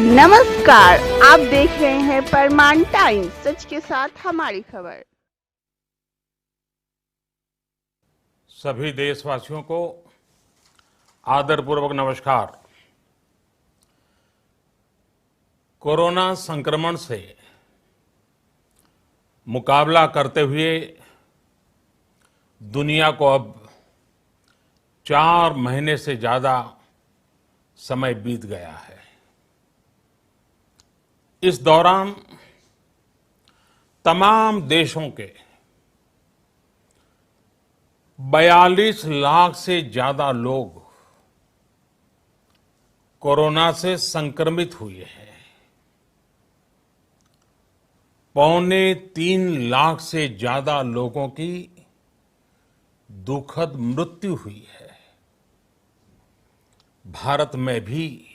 नमस्कार, आप देख रहे हैं परमाण टाइम्स, सच के साथ हमारी खबर। सभी देशवासियों को आदरपूर्वक नमस्कार। कोरोना संक्रमण से मुकाबला करते हुए दुनिया को अब 4 महीने से ज्यादा समय बीत गया है। इस दौरान तमाम देशों के 42 लाख से ज्यादा लोग कोरोना से संक्रमित हुए हैं। 2.25 लाख से ज्यादा लोगों की दुखद मृत्यु हुई है। भारत में भी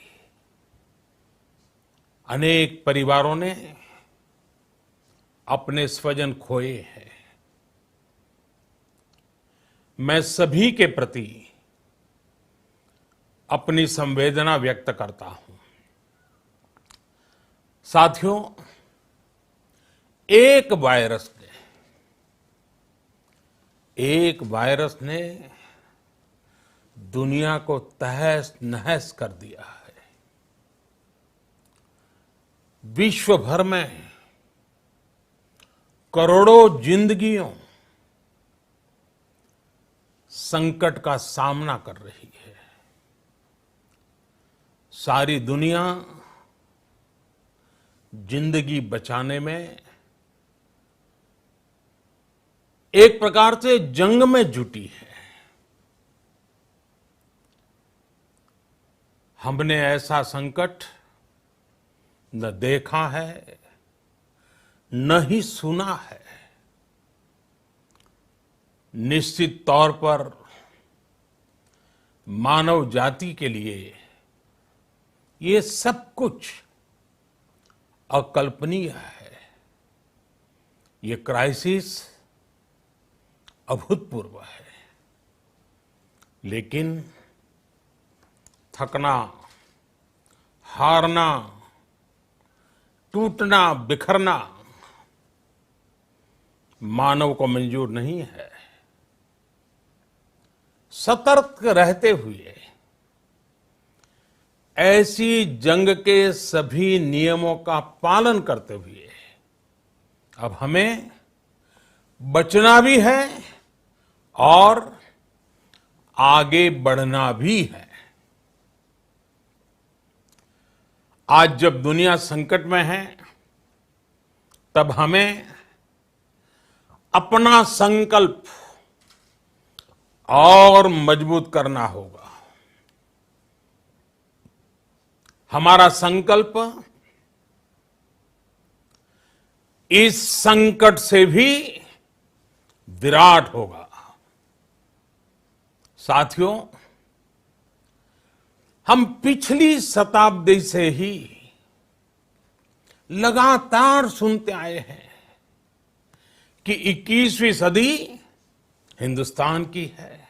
अनेक परिवारों ने अपने स्वजन खोए हैं। मैं सभी के प्रति अपनी संवेदना व्यक्त करता हूं। साथियों, एक वायरस ने दुनिया को तहस नहस कर दिया है। विश्व भर में करोड़ों जिंदगियों संकट का सामना कर रही है। सारी दुनिया जिंदगी बचाने में एक प्रकार से जंग में जुटी है। हमने ऐसा संकट न देखा है, न ही सुना है। निश्चित तौर पर मानव जाति के लिए ये सब कुछ अकल्पनीय है। ये क्राइसिस अभूतपूर्व है। लेकिन थकना, हारना, टूटना, बिखरना मानव को मंजूर नहीं है। सतर्क रहते हुए ऐसी जंग के सभी नियमों का पालन करते हुए अब हमें बचना भी है और आगे बढ़ना भी है। आज जब दुनिया संकट में है, तब हमें अपना संकल्प और मजबूत करना होगा। हमारा संकल्प इस संकट से भी विराट होगा। साथियों, हम पिछली शताब्दी से ही लगातार सुनते आए हैं कि 21वीं सदी हिंदुस्तान की है।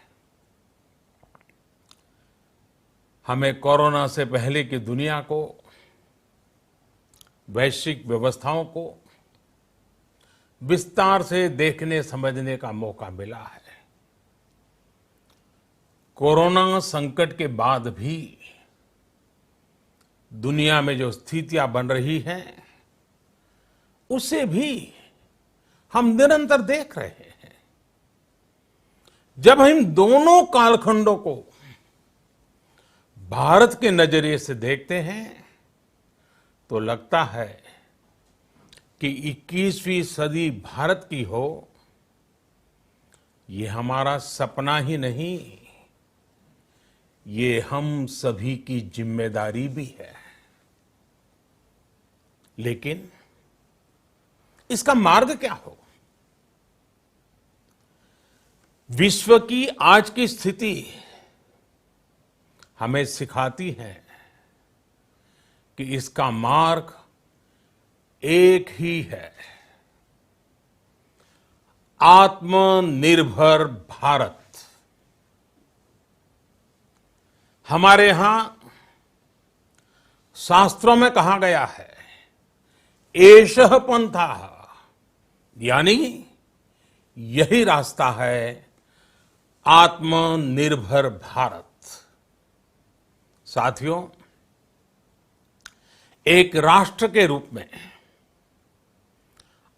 हमें कोरोना से पहले की दुनिया को, वैश्विक व्यवस्थाओं को विस्तार से देखने समझने का मौका मिला है। कोरोना संकट के बाद भी दुनिया में जो स्थितियां बन रही हैं, उसे भी हम निरंतर देख रहे हैं। जब हम दोनों कालखंडों को भारत के नजरिए से देखते हैं, तो लगता है कि 21वीं सदी भारत की हो, ये हमारा सपना ही नहीं, ये हम सभी की जिम्मेदारी भी है। लेकिन इसका मार्ग क्या हो? विश्व की आज की स्थिति हमें सिखाती है कि इसका मार्ग एक ही है, आत्मनिर्भर भारत। हमारे यहां शास्त्रों में कहा गया है, एषः पंथः, यानी यही रास्ता है आत्मनिर्भर भारत। साथियों, एक राष्ट्र के रूप में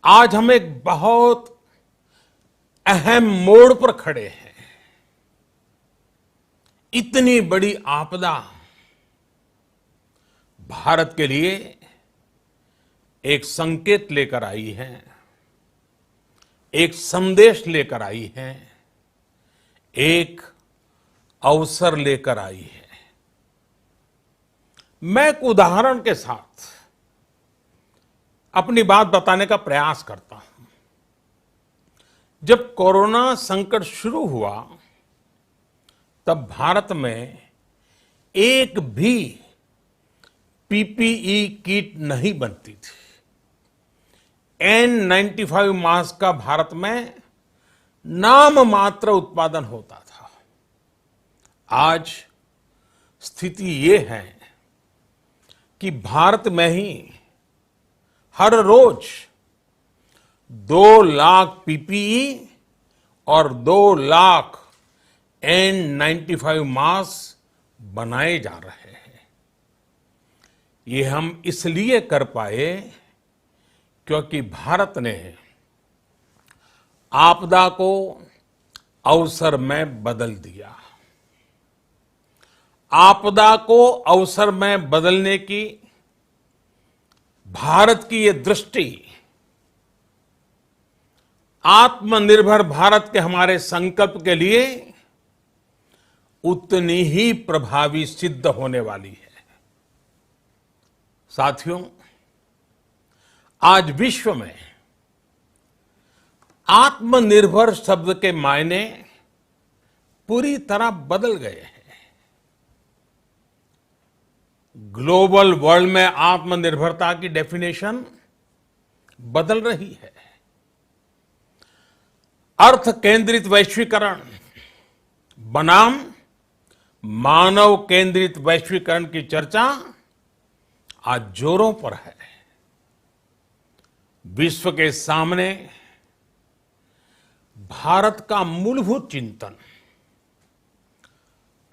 आज हम एक बहुत अहम मोड़ पर खड़े हैं। इतनी बड़ी आपदा भारत के लिए एक संकेत लेकर आई है, एक संदेश लेकर आई है, एक अवसर लेकर आई है। मैं एक उदाहरण के साथ अपनी बात बताने का प्रयास करता हूं। जब कोरोना संकट शुरू हुआ, तब भारत में एक भी पीपीई किट नहीं बनती थी। N95 मास्क का भारत में नाम मात्र उत्पादन होता था। आज स्थिति ये है कि भारत में ही हर रोज 2 लाख पीपीई और 2 लाख N95 मास्क बनाए जा रहे हैं। ये हम इसलिए कर पाए क्योंकि भारत ने आपदा को अवसर में बदल दिया। आपदा को अवसर में बदलने की भारत की ये दृष्टि आत्मनिर्भर भारत के हमारे संकल्प के लिए उतनी ही प्रभावी सिद्ध होने वाली है। साथियों, आज विश्व में आत्मनिर्भर शब्द के मायने पूरी तरह बदल गए हैं। ग्लोबल वर्ल्ड में आत्मनिर्भरता की डेफिनेशन बदल रही है। अर्थ केंद्रित वैश्वीकरण बनाम मानव केंद्रित वैश्वीकरण की चर्चा आज जोरों पर है। विश्व के सामने भारत का मूलभूत चिंतन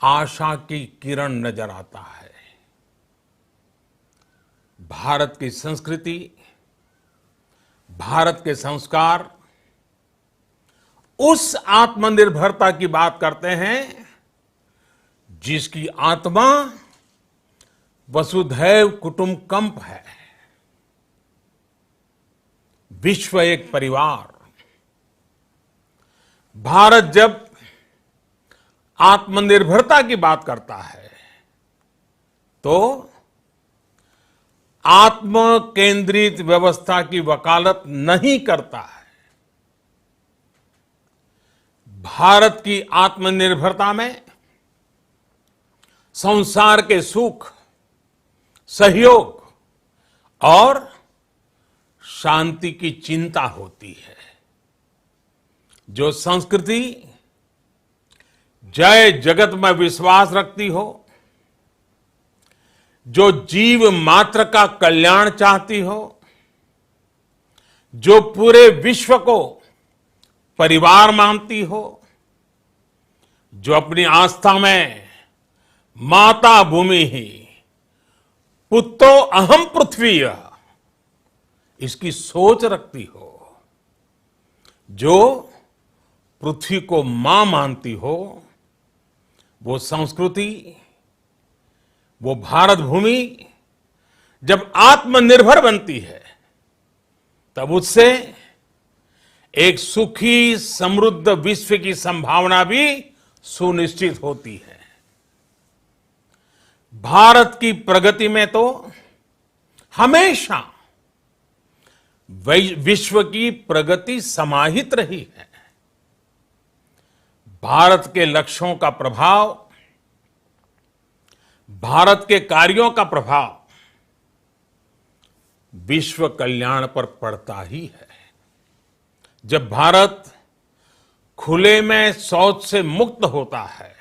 आशा की किरण नजर आता है। भारत की संस्कृति, भारत के संस्कार उस आत्मनिर्भरता की बात करते हैं जिसकी आत्मा वसुधैव कुटुंबकम है। विश्व एक परिवार। भारत जब आत्मनिर्भरता की बात करता है तो आत्म केंद्रित व्यवस्था की वकालत नहीं करता है। भारत की आत्मनिर्भरता में संसार के सुख, सहयोग और शांति की चिंता होती है। जो संस्कृति जय जगत में विश्वास रखती हो, जो जीव मात्र का कल्याण चाहती हो, जो पूरे विश्व को परिवार मानती हो, जो अपनी आस्था में माता भूमि ही पुत्रो अहम पृथ्वी इसकी सोच रखती हो, जो पृथ्वी को मां मानती हो, वो संस्कृति, वो भारत भूमि जब आत्मनिर्भर बनती है तब उससे एक सुखी समृद्ध विश्व की संभावना भी सुनिश्चित होती है। भारत की प्रगति में तो हमेशा विश्व की प्रगति समाहित रही है। भारत के लक्ष्यों का प्रभाव, भारत के कार्यों का प्रभाव विश्व कल्याण पर पड़ता ही है। जब भारत खुले में शौच से मुक्त होता है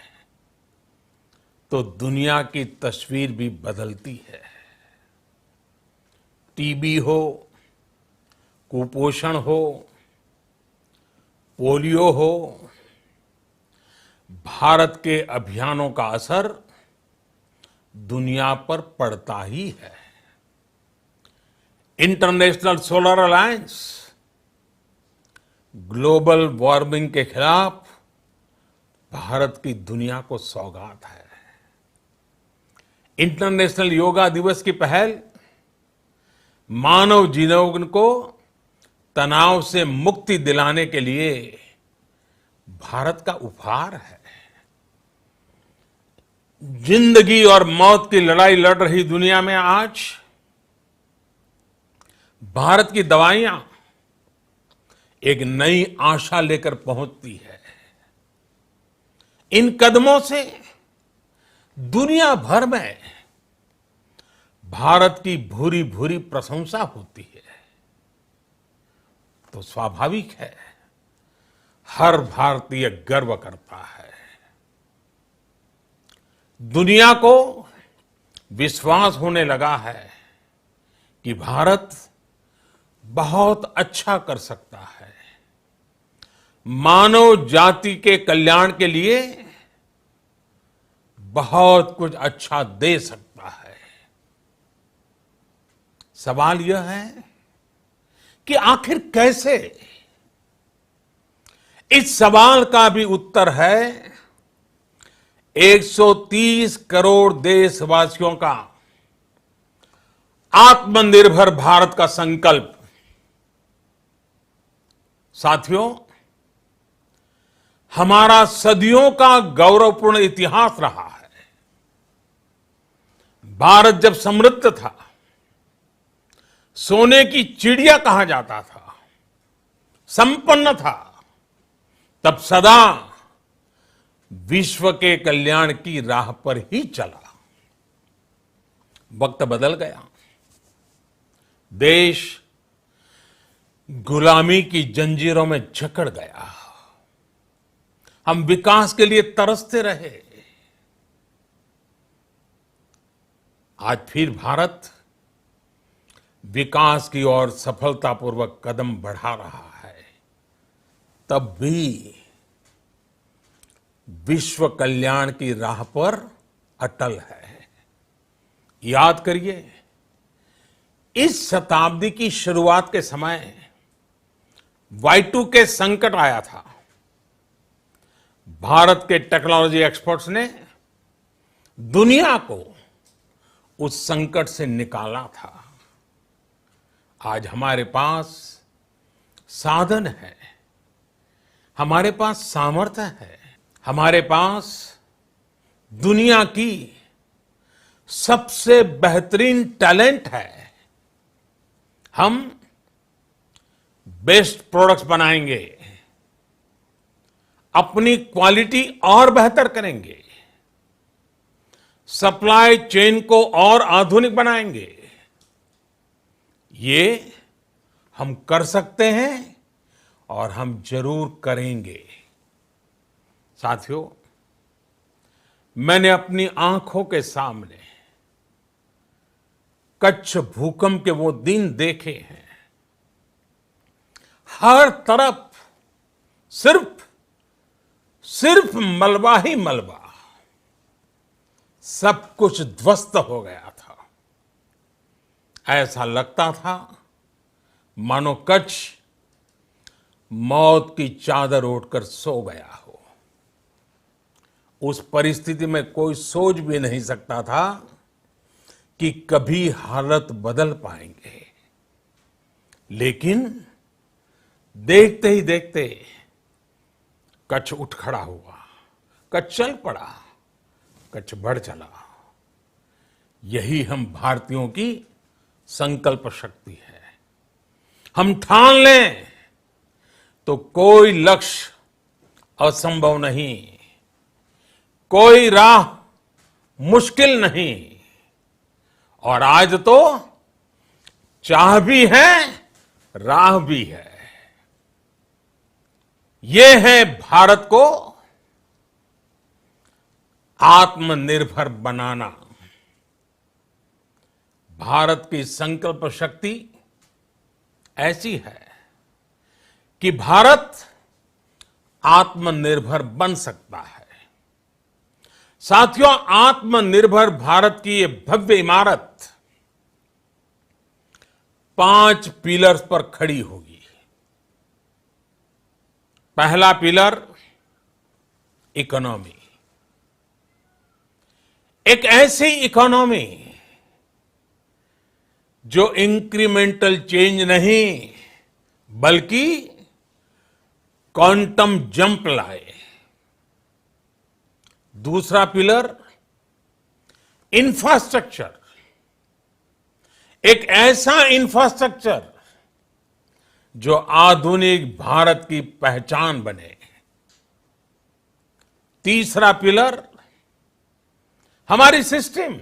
तो दुनिया की तस्वीर भी बदलती है। टीबी हो, कुपोषण हो, पोलियो हो, भारत के अभियानों का असर दुनिया पर पड़ता ही है। International solar alliance global warming के खिलाफ भारत की दुनिया को सौगात है। इंटरनेशनल योगा दिवस की पहल मानव जीवन को तनाव से मुक्ति दिलाने के लिए भारत का उपहार है। जिंदगी और मौत की लड़ाई लड़ रही दुनिया में आज भारत की दवाइयां एक नई आशा लेकर पहुंचती है। इन कदमों से दुनिया भर में भारत की भूरी भूरी प्रशंसा होती है। तो स्वाभाविक है, हर भारतीय गर्व करता है। दुनिया को विश्वास होने लगा है कि भारत बहुत अच्छा कर सकता है, मानव जाति के कल्याण के लिए बहुत कुछ अच्छा दे सकता है। सवाल यह है कि आखिर कैसे? इस सवाल का भी उत्तर है 130 करोड़ देशवासियों का आत्मनिर्भर भारत का संकल्प। साथियों, हमारा सदियों का गौरवपूर्ण इतिहास रहा है। भारत जब समृद्ध था, सोने की चिड़िया कहा जाता था, संपन्न था, तब सदा विश्व के कल्याण की राह पर ही चला। वक्त बदल गया, देश गुलामी की जंजीरों में जकड़ गया। हम विकास के लिए तरसते रहे। आज फिर भारत विकास की ओर सफलतापूर्वक कदम बढ़ा रहा है। तब भी विश्व कल्याण की राह पर अटल है। याद करिए, इस शताब्दी की शुरुआत के समय Y2K संकट आया था। भारत के टेक्नोलॉजी एक्सपर्ट्स ने दुनिया को उस संकट से निकाला था। आज हमारे पास साधन है, हमारे पास सामर्थ्य है, हमारे पास दुनिया की सबसे बेहतरीन टैलेंट है। हम बेस्ट प्रोडक्ट्स बनाएंगे, अपनी क्वालिटी और बेहतर करेंगे, सप्लाई चेन को और आधुनिक बनाएंगे। ये हम कर सकते हैं और हम जरूर करेंगे। साथियों, मैंने अपनी आंखों के सामने कच्छ भूकंप के वो दिन देखे हैं। हर तरफ सिर्फ मलबा ही मलबा, सब कुछ ध्वस्त हो गया था। ऐसा लगता था मानो कच्छ मौत की चादर ओढ़कर सो गया हो। उस परिस्थिति में कोई सोच भी नहीं सकता था कि कभी हालत बदल पाएंगे। लेकिन देखते ही देखते कच्छ उठ खड़ा हुआ, कच्छ चल पड़ा, कच्छ बढ़ चला। यही हम भारतीयों की संकल्प शक्ति है। हम ठान लें तो कोई लक्ष्य असंभव नहीं, कोई राह मुश्किल नहीं। और आज तो चाह भी है, राह भी है। ये है भारत को आत्मनिर्भर बनाना। भारत की संकल्प शक्ति ऐसी है कि भारत आत्मनिर्भर बन सकता है। साथियों, आत्मनिर्भर भारत की ये भव्य इमारत 5 पिलर्स पर खड़ी होगी। पहला पिलर इकोनॉमी। एक ऐसी इकोनॉमी जो इंक्रीमेंटल चेंज नहीं बल्कि क्वांटम जंप लाए। दूसरा पिलर इंफ्रास्ट्रक्चर। एक ऐसा इंफ्रास्ट्रक्चर जो आधुनिक भारत की पहचान बने। तीसरा पिलर हमारी सिस्टम।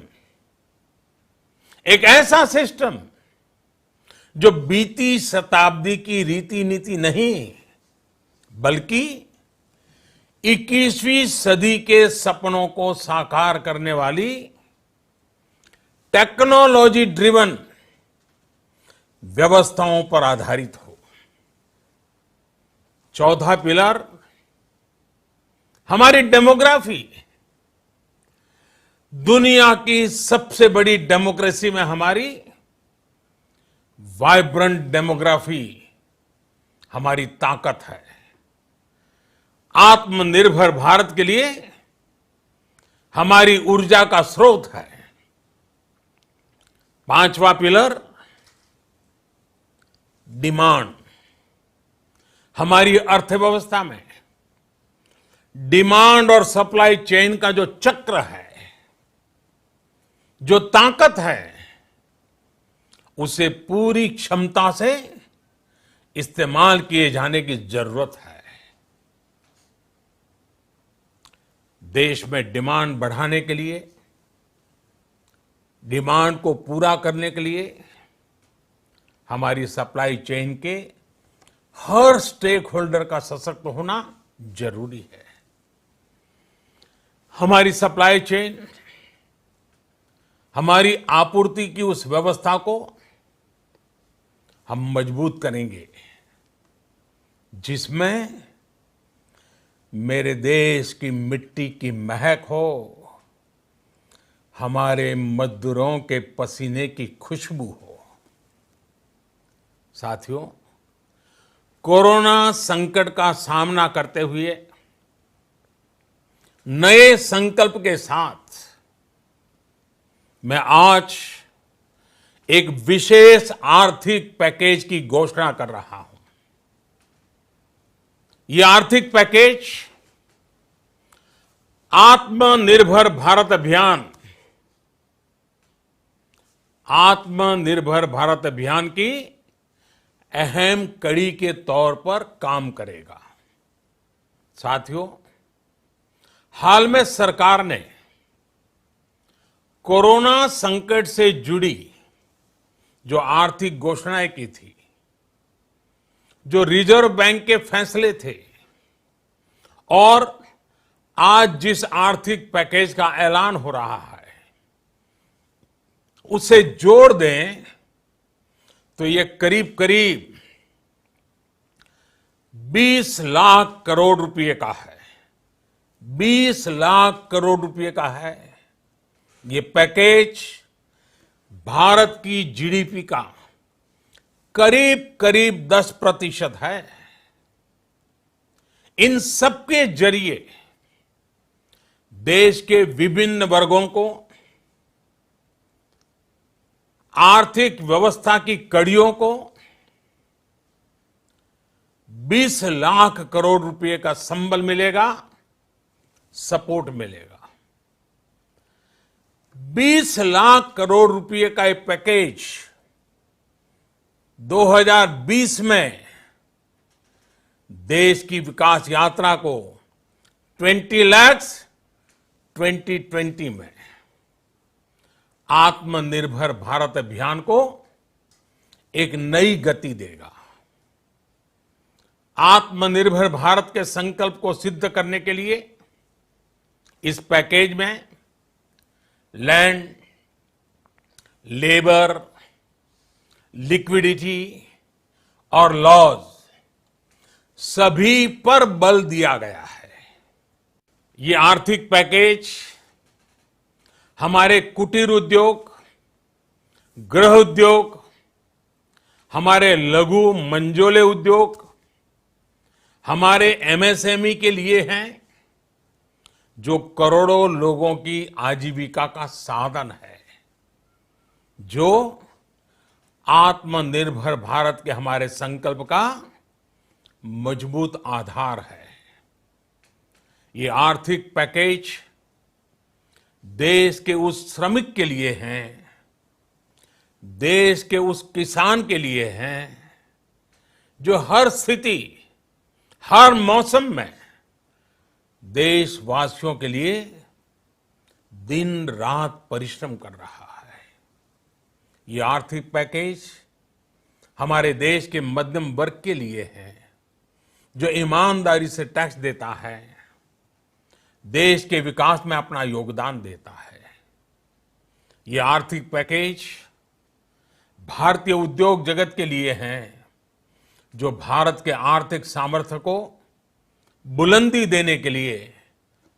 एक ऐसा सिस्टम जो बीती शताब्दी की रीति नीति नहीं बल्कि 21वीं सदी के सपनों को साकार करने वाली टेक्नोलॉजी ड्रिवन व्यवस्थाओं पर आधारित हो। चौथा पिलर हमारी डेमोग्राफी। दुनिया की सबसे बड़ी डेमोक्रेसी में हमारी वाइब्रेंट डेमोग्राफी हमारी ताकत है। आत्मनिर्भर भारत के लिए हमारी ऊर्जा का स्रोत है। पांचवा पिलर डिमांड। हमारी अर्थव्यवस्था में डिमांड और सप्लाई चेन का जो चक्र है, जो ताकत है, उसे पूरी क्षमता से इस्तेमाल किए जाने की जरूरत है। देश में डिमांड बढ़ाने के लिए, डिमांड को पूरा करने के लिए हमारी सप्लाई चेन के हर स्टेक होल्डर का सशक्त होना जरूरी है। हमारी सप्लाई चेन, हमारी आपूर्ति की उस व्यवस्था को हम मजबूत करेंगे जिसमें मेरे देश की मिट्टी की महक हो, हमारे मजदूरों के पसीने की खुशबू हो। साथियों, कोरोना संकट का सामना करते हुए नए संकल्प के साथ मैं आज एक विशेष आर्थिक पैकेज की घोषणा कर रहा हूं। यह आर्थिक पैकेज आत्मनिर्भर भारत अभियान, आत्मनिर्भर भारत अभियान की अहम कड़ी के तौर पर काम करेगा। साथियों, हाल में सरकार ने कोरोना संकट से जुड़ी जो आर्थिक घोषणाएं की थी, जो रिजर्व बैंक के फैसले थे और आज जिस आर्थिक पैकेज का ऐलान हो रहा है, उसे जोड़ दें तो ये करीब करीब 20 लाख करोड़ रुपए का है। 20 लाख करोड़ रुपए का है। ये पैकेज भारत की जीडीपी का करीब करीब 10% है। इन सबके जरिए देश के विभिन्न वर्गों को आर्थिक व्यवस्था की कड़ियों को 20 लाख करोड़ रुपए का संबल मिलेगा, सपोर्ट मिलेगा। 20 लाख करोड़ रुपए का एक पैकेज 2020 में देश की विकास यात्रा को 20 लाख 2020 में आत्मनिर्भर भारत अभियान को एक नई गति देगा। आत्मनिर्भर भारत के संकल्प को सिद्ध करने के लिए इस पैकेज में लैंड, लेबर, लिक्विडिटी और लॉज सभी पर बल दिया गया है। ये आर्थिक पैकेज हमारे कुटीर उद्योग, गृह उद्योग, हमारे लघु मंझोले उद्योग, हमारे एमएसएमई के लिए हैं, जो करोड़ों लोगों की आजीविका का साधन है, जो आत्मनिर्भर भारत के हमारे संकल्प का मजबूत आधार है। ये आर्थिक पैकेज देश के उस श्रमिक के लिए हैं, देश के उस किसान के लिए हैं, जो हर स्थिति, हर मौसम में देशवासियों के लिए दिन रात परिश्रम कर रहा है। ये आर्थिक पैकेज हमारे देश के मध्यम वर्ग के लिए है, जो ईमानदारी से टैक्स देता है, देश के विकास में अपना योगदान देता है। ये आर्थिक पैकेज भारतीय उद्योग जगत के लिए हैं, जो भारत के आर्थिक सामर्थ्य को बुलंदी देने के लिए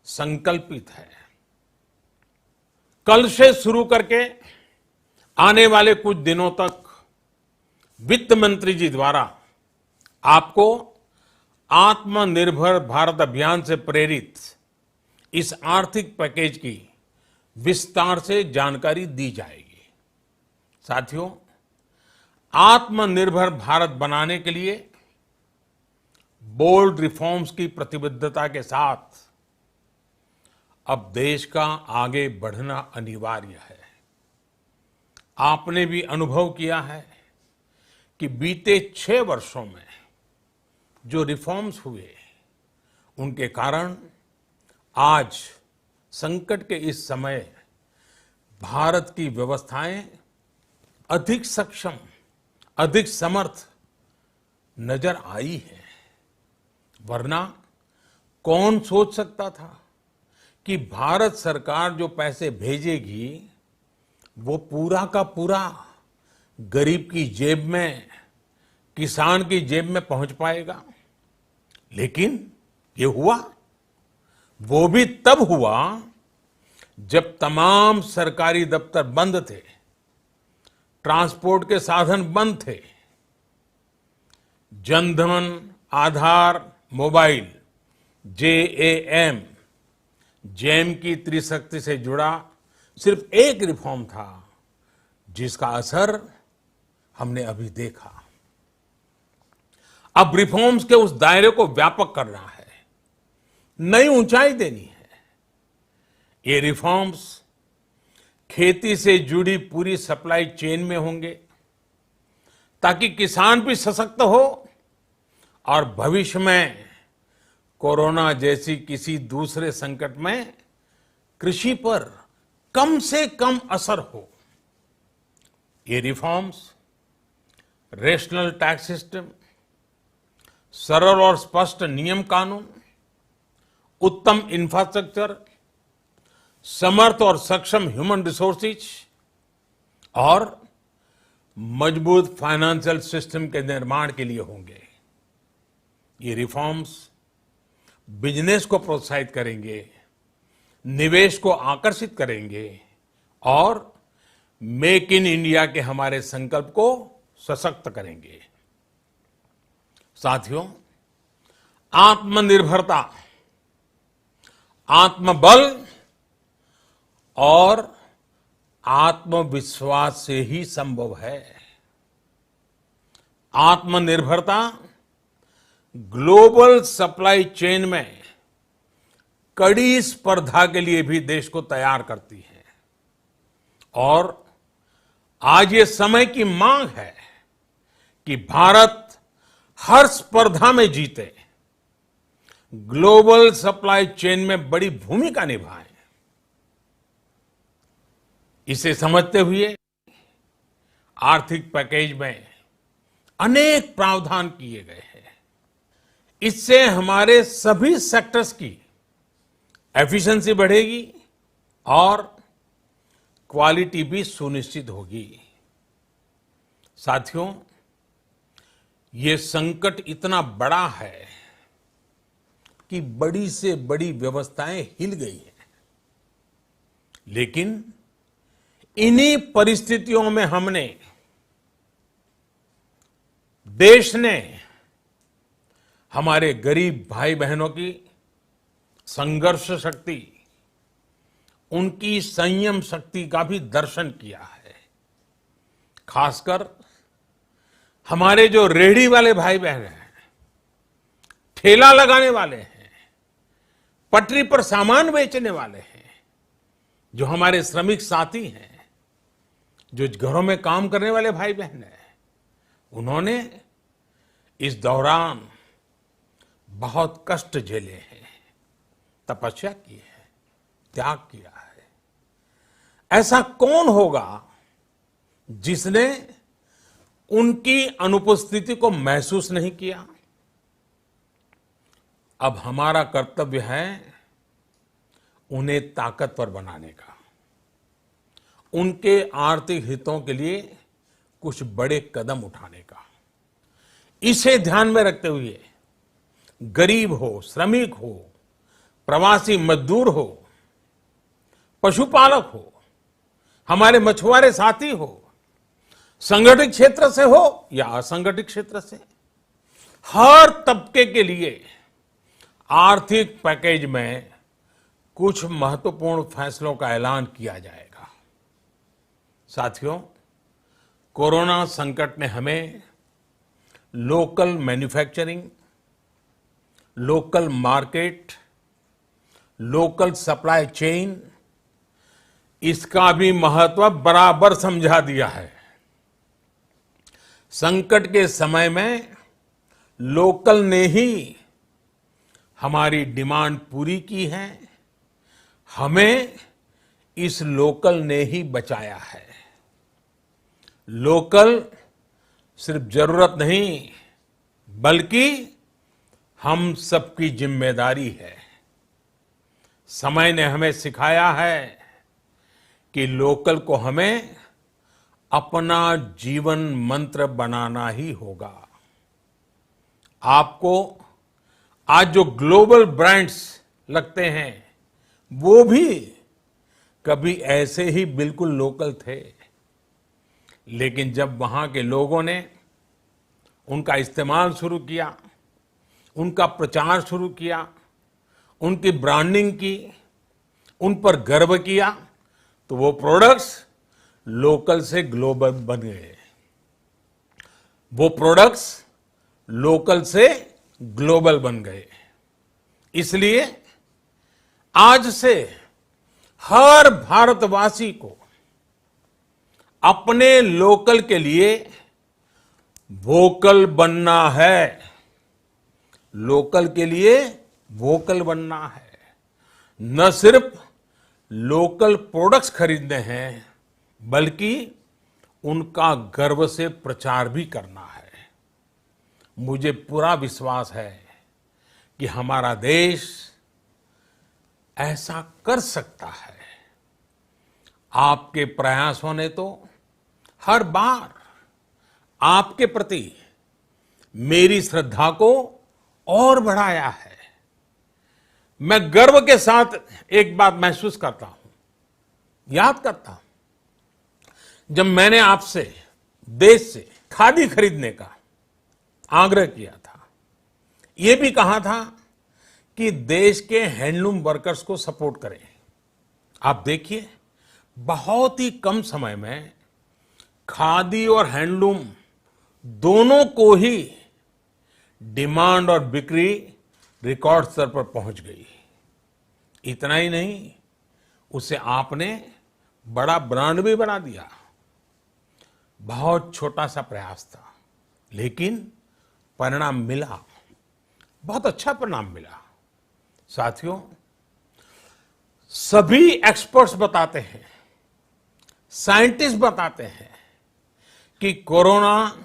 संकल्पित है। कल से शुरू करके आने वाले कुछ दिनों तक वित्त मंत्री जी द्वारा आपको आत्मनिर्भर भारत अभियान से प्रेरित इस आर्थिक पैकेज की विस्तार से जानकारी दी जाएगी। साथियों, आत्मनिर्भर भारत बनाने के लिए बोल्ड रिफॉर्म्स की प्रतिबद्धता के साथ अब देश का आगे बढ़ना अनिवार्य है। आपने भी अनुभव किया है कि बीते 6 वर्षों में जो रिफॉर्म्स हुए, उनके कारण आज संकट के इस समय भारत की व्यवस्थाएं अधिक सक्षम, अधिक समर्थ नजर आई है। वरना कौन सोच सकता था कि भारत सरकार जो पैसे भेजेगी वो पूरा का पूरा गरीब की जेब में, किसान की जेब में पहुंच पाएगा। लेकिन ये हुआ, वो भी तब हुआ जब तमाम सरकारी दफ्तर बंद थे, ट्रांसपोर्ट के साधन बंद थे। जनधन, आधार, मोबाइल, जेम की त्रिशक्ति से जुड़ा सिर्फ एक रिफॉर्म था, जिसका असर हमने अभी देखा। अब रिफॉर्म्स के उस दायरे को व्यापक करना है, नई ऊंचाई देनी है। ये रिफॉर्म्स खेती से जुड़ी पूरी सप्लाई चेन में होंगे, ताकि किसान भी सशक्त हो और भविष्य में कोरोना जैसी किसी दूसरे संकट में कृषि पर कम से कम असर हो। ये रिफॉर्म्स रेशनल टैक्स सिस्टम, सरल और स्पष्ट नियम कानून, उत्तम इंफ्रास्ट्रक्चर, समर्थ और सक्षम ह्यूमन रिसोर्सेज और मजबूत फाइनेंशियल सिस्टम के निर्माण के लिए होंगे। ये रिफॉर्म्स बिजनेस को प्रोत्साहित करेंगे, निवेश को आकर्षित करेंगे और मेक इन इंडिया के हमारे संकल्प को सशक्त करेंगे। साथियों, आत्मनिर्भरता, आत्मबल और आत्मविश्वास से ही संभव है। आत्मनिर्भरता ग्लोबल सप्लाई चेन में कड़ी स्पर्धा के लिए भी देश को तैयार करती है और आज ये समय की मांग है कि भारत हर स्पर्धा में जीते, ग्लोबल सप्लाई चेन में बड़ी भूमिका निभाए। इसे समझते हुए आर्थिक पैकेज में अनेक प्रावधान किए गए हैं। इससे हमारे सभी सेक्टर्स की एफिशिएंसी बढ़ेगी और क्वालिटी भी सुनिश्चित होगी। साथियों, ये संकट इतना बड़ा है कि बड़ी से बड़ी व्यवस्थाएं हिल गई हैं। लेकिन इन्हीं परिस्थितियों में देश ने हमारे गरीब भाई बहनों की संघर्ष शक्ति, उनकी संयम शक्ति का भी दर्शन किया है। खासकर हमारे जो रेहड़ी वाले भाई बहन हैं, ठेला लगाने वाले हैं, पटरी पर सामान बेचने वाले हैं, जो हमारे श्रमिक साथी हैं, जो घरों में काम करने वाले भाई बहन हैं, उन्होंने इस दौरान बहुत कष्ट झेले हैं, तपस्या की है, त्याग किया है। ऐसा कौन होगा जिसने उनकी अनुपस्थिति को महसूस नहीं किया? अब हमारा कर्तव्य है उन्हें ताकतवर बनाने का, उनके आर्थिक हितों के लिए कुछ बड़े कदम उठाने का। इसे ध्यान में रखते हुए गरीब हो, श्रमिक हो, प्रवासी मजदूर हो, पशुपालक हो, हमारे मछुआरे साथी हो, संगठित क्षेत्र से हो या असंगठित क्षेत्र से, हर तबके के लिए आर्थिक पैकेज में कुछ महत्वपूर्ण फैसलों का ऐलान किया जाएगा। साथियों, कोरोना संकट ने हमें local manufacturing, local market, local supply chain, इसका भी महत्व बराबर समझा दिया है। संकट के समय में लोकल ने ही हमारी डिमांड पूरी की है, हमें इस लोकल ने ही बचाया है। लोकल सिर्फ जरूरत नहीं, बल्कि हम सबकी जिम्मेदारी है। समय ने हमें सिखाया है कि लोकल को हमें अपना जीवन मंत्र बनाना ही होगा। आपको आज जो ग्लोबल ब्रांड्स लगते हैं, वो भी कभी ऐसे ही बिल्कुल लोकल थे, लेकिन जब वहां के लोगों ने उनका इस्तेमाल शुरू किया, उनका प्रचार शुरू किया, उनकी ब्रांडिंग की, उन पर गर्व किया, तो वो प्रोडक्ट्स लोकल से ग्लोबल बन गए। वो प्रोडक्ट्स लोकल से ग्लोबल बन गए। इसलिए आज से हर भारतवासी को अपने लोकल के लिए वोकल बनना है। लोकल के लिए वोकल बनना है। न सिर्फ लोकल प्रोडक्ट्स खरीदने हैं, बल्कि उनका गर्व से प्रचार भी करना है। मुझे पूरा विश्वास है कि हमारा देश ऐसा कर सकता है। आपके प्रयासों ने तो हर बार आपके प्रति मेरी श्रद्धा को और बढ़ाया है। मैं गर्व के साथ एक बात महसूस करता हूं, याद करता हूं, जब मैंने आपसे देश से खादी खरीदने का आग्रह किया था, यह भी कहा था कि देश के हैंडलूम वर्कर्स को सपोर्ट करें। आप देखिए, बहुत ही कम समय में खादी और हैंडलूम दोनों को ही डिमांड और बिक्री रिकॉर्ड स्तर पर पहुंच गई। इतना ही नहीं, उसे आपने बड़ा ब्रांड भी बना दिया। बहुत छोटा सा प्रयास था, लेकिन परिणाम मिला, बहुत अच्छा परिणाम मिला। साथियों, सभी एक्सपर्ट्स बताते हैं, साइंटिस्ट बताते हैं कि कोरोना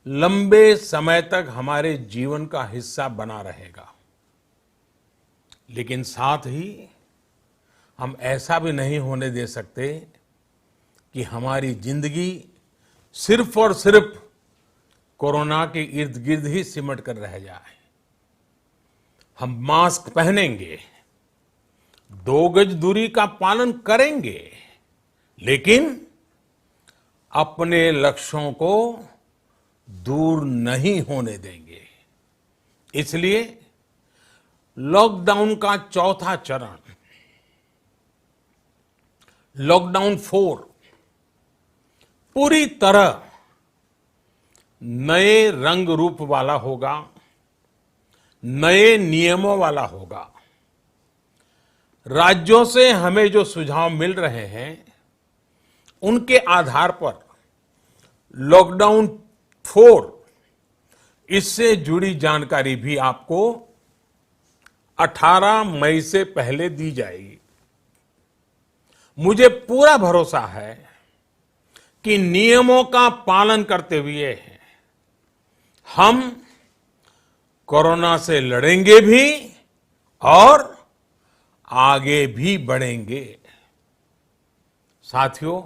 लंबे समय तक हमारे जीवन का हिस्सा बना रहेगा। लेकिन साथ ही हम ऐसा भी नहीं होने दे सकते कि हमारी जिंदगी सिर्फ और सिर्फ कोरोना के इर्द गिर्द ही सिमट कर रह जाए। हम मास्क पहनेंगे, 2 गज दूरी का पालन करेंगे, लेकिन अपने लक्ष्यों को दूर नहीं होने देंगे। इसलिए लॉकडाउन का चौथा चरण, लॉकडाउन 4, पूरी तरह नए रंग रूप वाला होगा, नए नियमों वाला होगा। राज्यों से हमें जो सुझाव मिल रहे हैं, उनके आधार पर लॉकडाउन 4, इससे जुड़ी जानकारी भी आपको 18 मई से पहले दी जाएगी। मुझे पूरा भरोसा है कि नियमों का पालन करते हुए हम कोरोना से लड़ेंगे भी और आगे भी बढ़ेंगे। साथियों,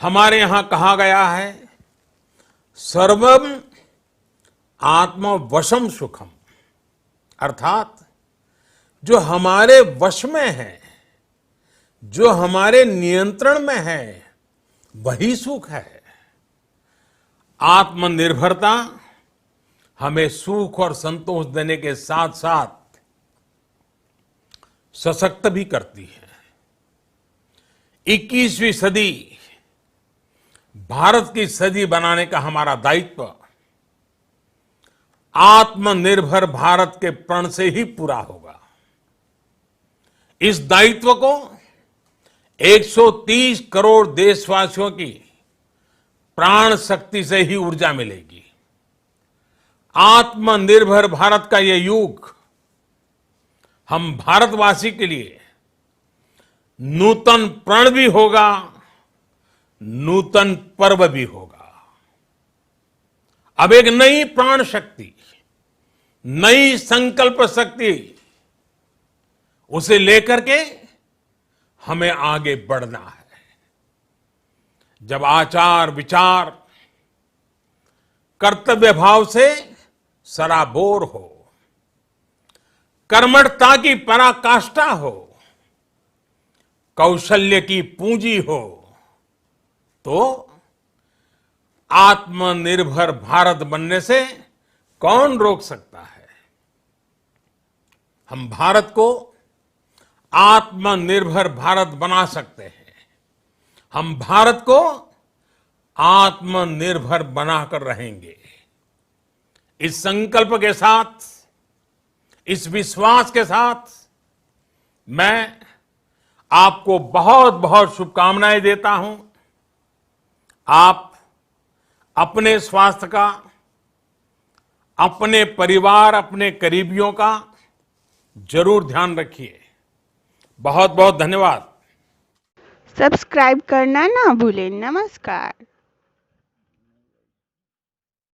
हमारे यहां कहा गया है, सर्वम आत्मवशम सुखम, अर्थात जो हमारे वश में है, जो हमारे नियंत्रण में है, वही सुख है। आत्मनिर्भरता हमें सुख और संतोष देने के साथ साथ सशक्त भी करती है। 21वीं सदी भारत की सदी बनाने का हमारा दायित्व आत्मनिर्भर भारत के प्रण से ही पूरा होगा। इस दायित्व को 130 करोड़ देशवासियों की प्राण शक्ति से ही ऊर्जा मिलेगी। आत्मनिर्भर भारत का ये युग हम भारतवासी के लिए नूतन प्रण भी होगा, नूतन पर्व भी होगा। अब एक नई प्राण शक्ति, नई संकल्प शक्ति, उसे लेकर के हमें आगे बढ़ना है। जब आचार विचार कर्तव्य भाव से सराबोर हो, कर्मठता की पराकाष्ठा हो, कौशल्य की पूंजी हो, तो आत्मनिर्भर भारत बनने से कौन रोक सकता है। हम भारत को आत्मनिर्भर भारत बना सकते हैं। हम भारत को आत्मनिर्भर बनाकर रहेंगे। इस संकल्प के साथ, इस विश्वास के साथ मैं आपको बहुत बहुत शुभकामनाएं देता हूं। आप अपने स्वास्थ्य का, अपने परिवार, अपने करीबियों का जरूर ध्यान रखिए। बहुत बहुत धन्यवाद। सब्सक्राइब करना ना भूलें। नमस्कार।